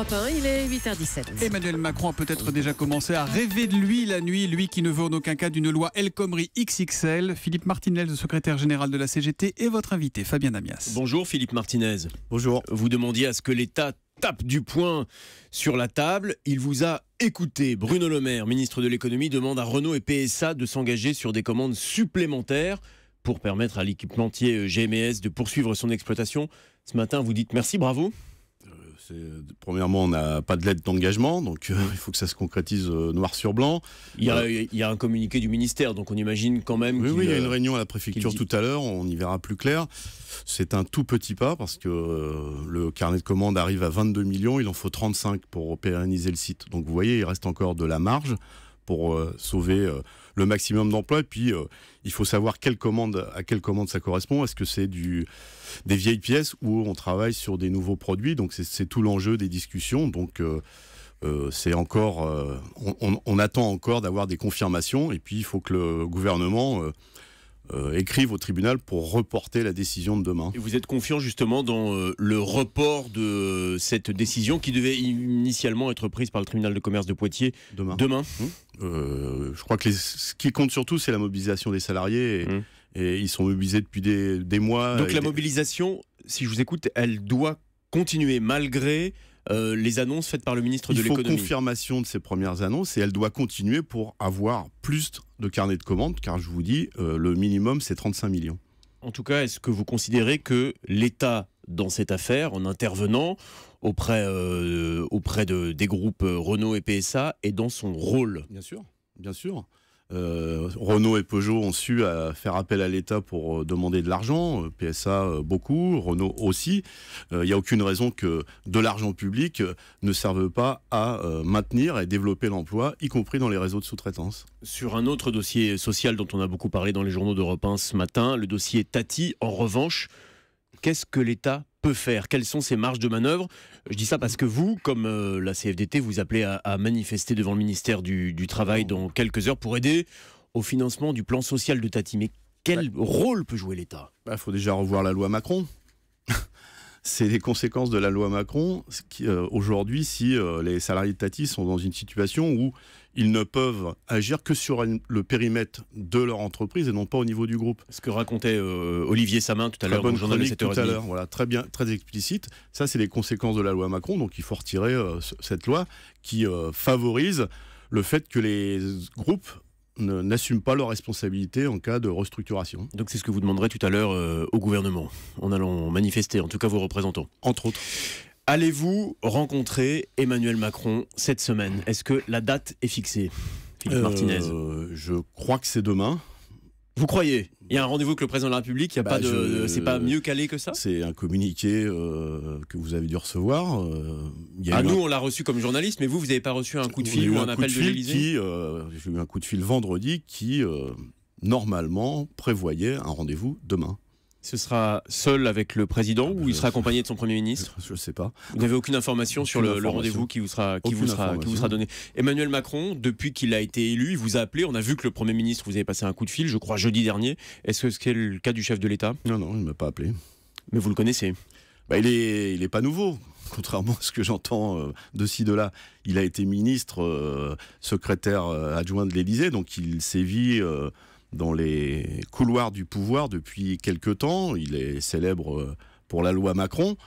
Europe 1, il est 8h17. Emmanuel Macron a peut-être déjà commencé à rêver de lui la nuit, lui qui ne veut en aucun cas d'une loi El Khomri XXL. Philippe Martinez, le secrétaire général de la CGT, est votre invité, Fabien Amias. Bonjour Philippe Martinez. Bonjour. Vous demandiez à ce que l'État tape du poing sur la table. Il vous a écouté. Bruno Le Maire, ministre de l'économie, demande à Renault et PSA de s'engager sur des commandes supplémentaires pour permettre à l'équipementier GMS de poursuivre son exploitation. Ce matin, vous dites merci, bravo. Premièrement, on n'a pas de lettre d'engagement, donc il faut que ça se concrétise noir sur blanc. Il y a un communiqué du ministère, donc on imagine quand même Oui, il y a une réunion à la préfecture tout à l'heure, on y verra plus clair. C'est un tout petit pas parce que le carnet de commandes arrive à 22 millions, il en faut 35 pour pérenniser le site. Donc vous voyez, il reste encore de la marge pour sauver le maximum d'emplois. Et puis, il faut savoir à quelle commande ça correspond. Est-ce que c'est des vieilles pièces ou on travaille sur des nouveaux produits? Donc, c'est tout l'enjeu des discussions. Donc, c'est encore, on attend encore d'avoir des confirmations. Et puis, il faut que le gouvernement écrive au tribunal pour reporter la décision de demain. Et vous êtes confiant justement dans le report de cette décision qui devait initialement être prise par le tribunal de commerce de Poitiers demain. Je crois que ce qui compte surtout, c'est la mobilisation des salariés et ils sont mobilisés depuis des mois. Donc la mobilisation, si je vous écoute, elle doit continuer malgré les annonces faites par le ministre de l'économie. Il faut confirmation de ces premières annonces et elle doit continuer pour avoir plus de carnets de commandes, car je vous dis, le minimum c'est 35 millions. En tout cas, est-ce que vous considérez que l'État, dans cette affaire, en intervenant auprès des groupes Renault et PSA, est dans son rôle? Bien sûr, bien sûr. Renault et Peugeot ont su faire appel à l'État pour demander de l'argent, PSA beaucoup, Renault aussi. Il n'y a aucune raison que de l'argent public ne serve pas à maintenir et développer l'emploi, y compris dans les réseaux de sous-traitance. Sur un autre dossier social dont on a beaucoup parlé dans les journaux d'Europe 1 ce matin, le dossier Tati, en revanche, qu'est-ce que l'État peut faire? Quelles sont ses marges de manœuvre? Je dis ça parce que vous, comme la CFDT, vous appelez à manifester devant le ministère du Travail dans quelques heures pour aider au financement du plan social de Tati. Mais quel rôle peut jouer l'État? Il faut déjà revoir la loi Macron. C'est les conséquences de la loi Macron. Aujourd'hui, si les salariés de Tati sont dans une situation où ils ne peuvent agir que sur le périmètre de leur entreprise et non pas au niveau du groupe. Ce que racontait Olivier Samin tout à l'heure dans le journal de 7h30. Voilà, très bien, très explicite. Ça, c'est les conséquences de la loi Macron. Donc, il faut retirer cette loi qui favorise le fait que les groupes n'assument pas leurs responsabilités en cas de restructuration. Donc c'est ce que vous demanderez tout à l'heure au gouvernement, en allant manifester, en tout cas vos représentants. Entre autres. Allez-vous rencontrer Emmanuel Macron cette semaine? Est-ce que la date est fixée, Philippe Martinez? Je crois que c'est demain. Vous croyez? Il y a un rendez-vous avec le président de la République, c'est pas mieux calé que ça? C'est un communiqué que vous avez dû recevoir. Nous, on l'a reçu comme journaliste, mais vous n'avez pas reçu un coup de fil ou un appel de l'Élysée? J'ai eu un coup de fil vendredi qui, normalement, prévoyait un rendez-vous demain. Ce sera seul avec le président ou il sera accompagné de son Premier ministre? Je ne sais pas. Vous n'avez aucune information sur le rendez-vous qui vous sera donné? Emmanuel Macron, depuis qu'il a été élu, il vous a appelé. On a vu que le Premier ministre vous avait passé un coup de fil, je crois jeudi dernier. Est-ce que c'est le cas du chef de l'État? Non, il ne m'a pas appelé. Mais vous le connaissez? Il est pas nouveau. Contrairement à ce que j'entends de ci, de là, il a été ministre, secrétaire adjoint de l'Élysée, donc il sévit dans les couloirs du pouvoir depuis quelque temps. Il est célèbre pour la loi Macron,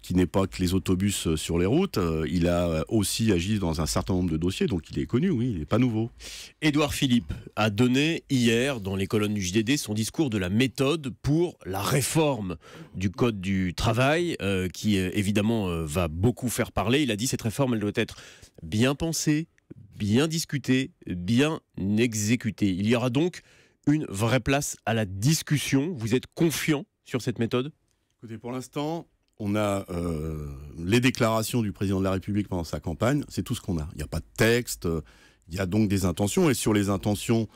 qui n'est pas que les autobus sur les routes. Il a aussi agi dans un certain nombre de dossiers, donc il est connu, oui, il n'est pas nouveau. Édouard Philippe a donné hier, dans les colonnes du JDD, son discours de la méthode pour la réforme du Code du travail, qui évidemment va beaucoup faire parler. Il a dit que cette réforme, elle doit être bien pensée, bien discuté, bien exécuté. Il y aura donc une vraie place à la discussion. Vous êtes confiant sur cette méthode? Écoutez, pour l'instant, on a les déclarations du président de la République pendant sa campagne. C'est tout ce qu'on a. Il n'y a pas de texte. Il y a donc des intentions. Et sur les intentions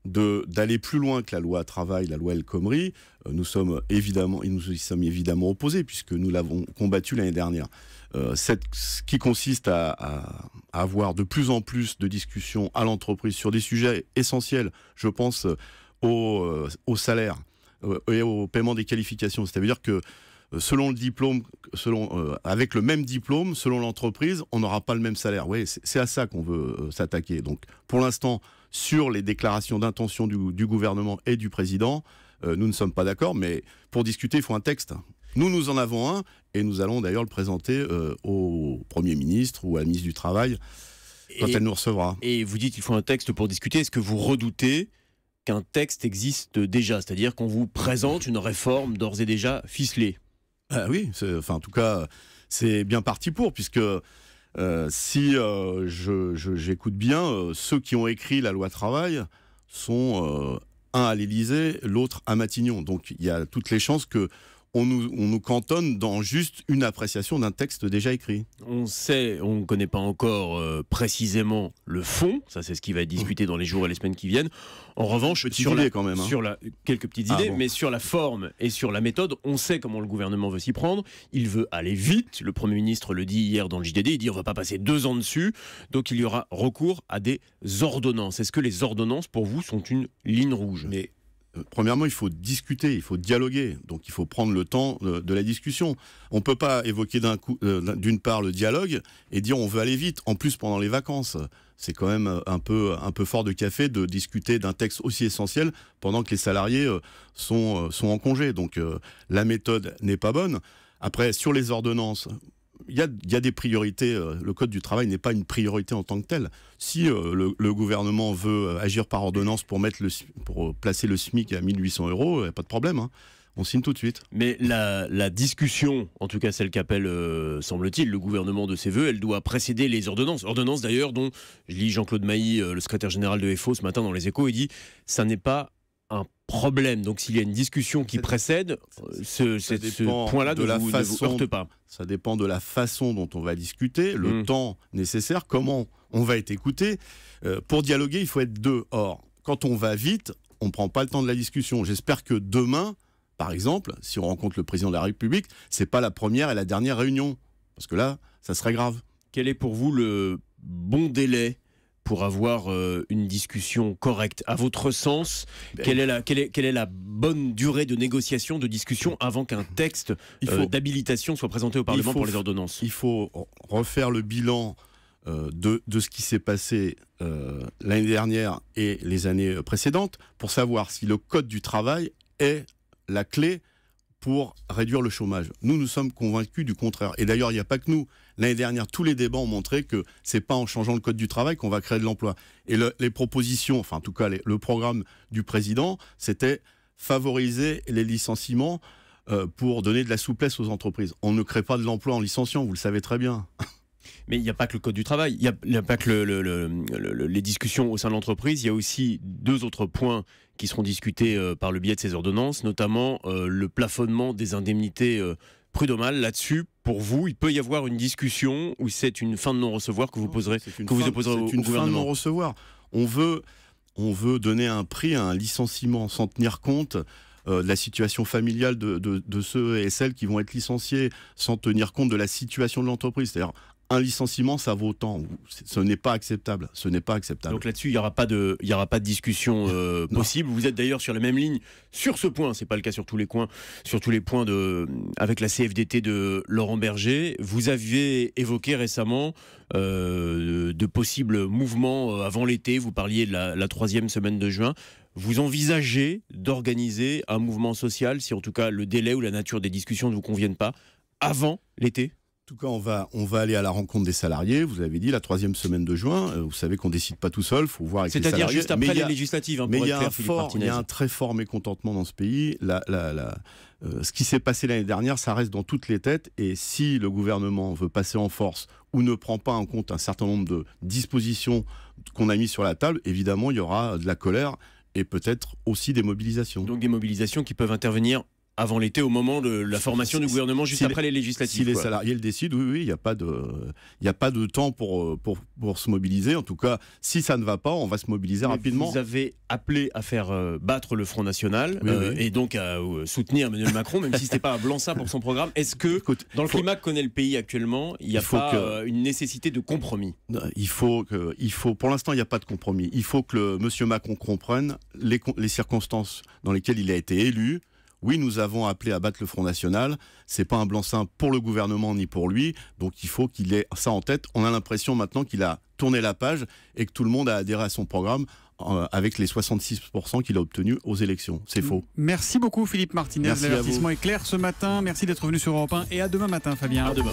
d'aller plus loin que la loi travail, la loi El Khomri, nous y sommes évidemment opposés puisque nous l'avons combattu l'année dernière. Ce qui consiste à avoir de plus en plus de discussions à l'entreprise sur des sujets essentiels, je pense au salaire et au paiement des qualifications. C'est-à-dire que selon le diplôme, avec le même diplôme, selon l'entreprise, on n'aura pas le même salaire. Oui, c'est à ça qu'on veut s'attaquer. Donc, pour l'instant, sur les déclarations d'intention du gouvernement et du président, nous ne sommes pas d'accord, mais pour discuter, il faut un texte. Nous en avons un, et nous allons d'ailleurs le présenter au Premier ministre ou à la ministre du Travail quand elle nous recevra. Et vous dites qu'il faut un texte pour discuter. Est-ce que vous redoutez qu'un texte existe déjà, c'est-à-dire qu'on vous présente une réforme d'ores et déjà ficelée? Ah oui, en tout cas, c'est bien parti pour, puisque si j'écoute bien, ceux qui ont écrit la loi travail sont un à l'Élysée, l'autre à Matignon. Donc il y a toutes les chances que on nous cantonne dans juste une appréciation d'un texte déjà écrit. On ne connaît pas encore précisément le fond, ça c'est ce qui va être discuté dans les jours et les semaines qui viennent. En revanche, quelques petites idées, mais sur la forme et sur la méthode, on sait comment le gouvernement veut s'y prendre. Il veut aller vite, le Premier ministre le dit hier dans le JDD, il dit on ne va pas passer 2 ans dessus, donc il y aura recours à des ordonnances. Est-ce que les ordonnances, pour vous, sont une ligne rouge? Premièrement, il faut discuter, il faut dialoguer. Donc, il faut prendre le temps de la discussion. On ne peut pas évoquer d'une part le dialogue et dire on veut aller vite. En plus, pendant les vacances, c'est quand même un peu fort de café de discuter d'un texte aussi essentiel pendant que les salariés sont en congé. Donc, la méthode n'est pas bonne. Après, sur les ordonnances, il y a des priorités. Le Code du travail n'est pas une priorité en tant que tel. Si le gouvernement veut agir par ordonnance pour placer le SMIC à 1 800 €, il n'y a pas de problème. Hein. On signe tout de suite. Mais la discussion, en tout cas celle qu'appelle, semble-t-il, le gouvernement de ses voeux, elle doit précéder les ordonnances. Ordonnances d'ailleurs dont, je lis Jean-Claude Mailly, le secrétaire général de FO ce matin dans Les Échos, il dit « ça n'est pas un problème ». Donc s'il y a une discussion qui précède, ce point-là ne vous heurte pas. Ça dépend de la façon dont on va discuter, le temps nécessaire, comment on va être écouté. Pour dialoguer, il faut être deux. Or, quand on va vite, on ne prend pas le temps de la discussion. J'espère que demain, par exemple, si on rencontre le président de la République, ce n'est pas la première et la dernière réunion. Parce que là, ça serait grave. Quel est pour vous le bon délai pour avoir une discussion correcte? À votre sens, quelle est la bonne durée de négociation, de discussion avant qu'un texte d'habilitation soit présenté au Parlement pour les ordonnances? Il faut refaire le bilan de ce qui s'est passé l'année dernière et les années précédentes pour savoir si le Code du travail est la clé pour réduire le chômage. Nous sommes convaincus du contraire. Et d'ailleurs, il n'y a pas que nous. L'année dernière, tous les débats ont montré que ce n'est pas en changeant le Code du travail qu'on va créer de l'emploi. Et les propositions, enfin en tout cas le programme du président, c'était favoriser les licenciements pour donner de la souplesse aux entreprises. On ne crée pas de l'emploi en licenciant, vous le savez très bien. Mais il n'y a pas que le Code du travail, il n'y a pas que les discussions au sein de l'entreprise, il y a aussi 2 autres points qui seront discutés par le biais de ces ordonnances, notamment le plafonnement des indemnités prud'homales. Là-dessus, pour vous, il peut y avoir une discussion où c'est une fin de non-recevoir que vous opposerez au gouvernement. C'est une fin de non-recevoir. On veut donner un prix à un licenciement sans tenir compte de la situation familiale de ceux et celles qui vont être licenciés, sans tenir compte de la situation de l'entreprise. C'est-à-dire, un licenciement, ça vaut autant. Ce n'est pas acceptable. Ce n'est pas acceptable. Donc là-dessus, il n'y aura pas de discussion possible. Vous êtes d'ailleurs sur la même ligne sur ce point. C'est pas le cas sur tous les points. Sur tous les points avec la CFDT de Laurent Berger. Vous avez évoqué récemment de possibles mouvements avant l'été. Vous parliez de la 3e semaine de juin. Vous envisagez d'organiser un mouvement social, si en tout cas le délai ou la nature des discussions ne vous conviennent pas, avant l'été? En tout cas, on va aller à la rencontre des salariés. Vous avez dit la 3e semaine de juin. Vous savez qu'on décide pas tout seul. Il faut voir avec les salariés. C'est-à-dire juste après les législatives. Mais il y a un très fort mécontentement dans ce pays. Ce qui s'est passé l'année dernière, ça reste dans toutes les têtes. Et si le gouvernement veut passer en force ou ne prend pas en compte un certain nombre de dispositions qu'on a mises sur la table, évidemment, il y aura de la colère et peut-être aussi des mobilisations. Donc des mobilisations qui peuvent intervenir avant l'été, au moment de la formation du gouvernement, juste après les législatives. Si les salariés le décident, oui, il n'y a pas de temps pour se mobiliser. En tout cas, si ça ne va pas, on va se mobiliser rapidement. Vous avez appelé à faire battre le Front National et donc à soutenir Emmanuel Macron, même si ce n'était pas un blanc-seing pour son programme. Est-ce que, dans le climat que connaît le pays actuellement, il n'y a pas une nécessité de compromis? Pour l'instant, il n'y a pas de compromis. Il faut que M. Macron comprenne les circonstances dans lesquelles il a été élu, oui, nous avons appelé à battre le Front National. C'est pas un blanc-seing pour le gouvernement ni pour lui. Donc il faut qu'il ait ça en tête. On a l'impression maintenant qu'il a tourné la page et que tout le monde a adhéré à son programme avec les 66% qu'il a obtenus aux élections. C'est faux. Merci beaucoup Philippe Martinez. L'avertissement est clair ce matin. Merci d'être venu sur Europe 1 et à demain matin Fabien. À demain.